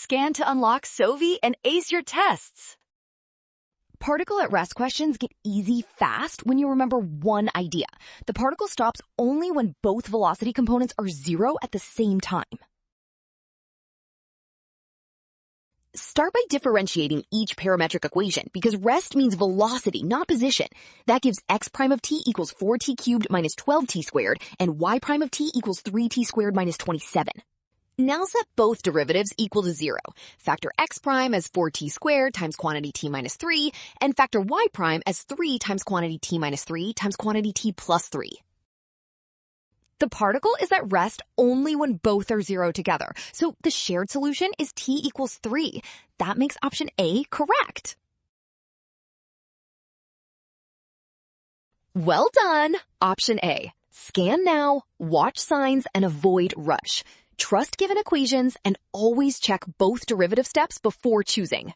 Scan to unlock Sovi and ace your tests. Particle at rest questions get easy fast when you remember one idea. The particle stops only when both velocity components are 0 at the same time. Start by differentiating each parametric equation because rest means velocity, not position. That gives x prime of t equals 4t cubed minus 12t squared and y prime of t equals 3t squared minus 27. Now set both derivatives equal to 0. Factor x prime as 4t squared times quantity t minus 3, and factor y prime as 3 times quantity t minus 3 times quantity t plus 3. The particle is at rest only when both are 0 together, so the shared solution is t equals 3. That makes option A correct. Well done! Option A. Scan now, watch signs, and avoid rush. Trust given equations and always check both derivative steps before choosing.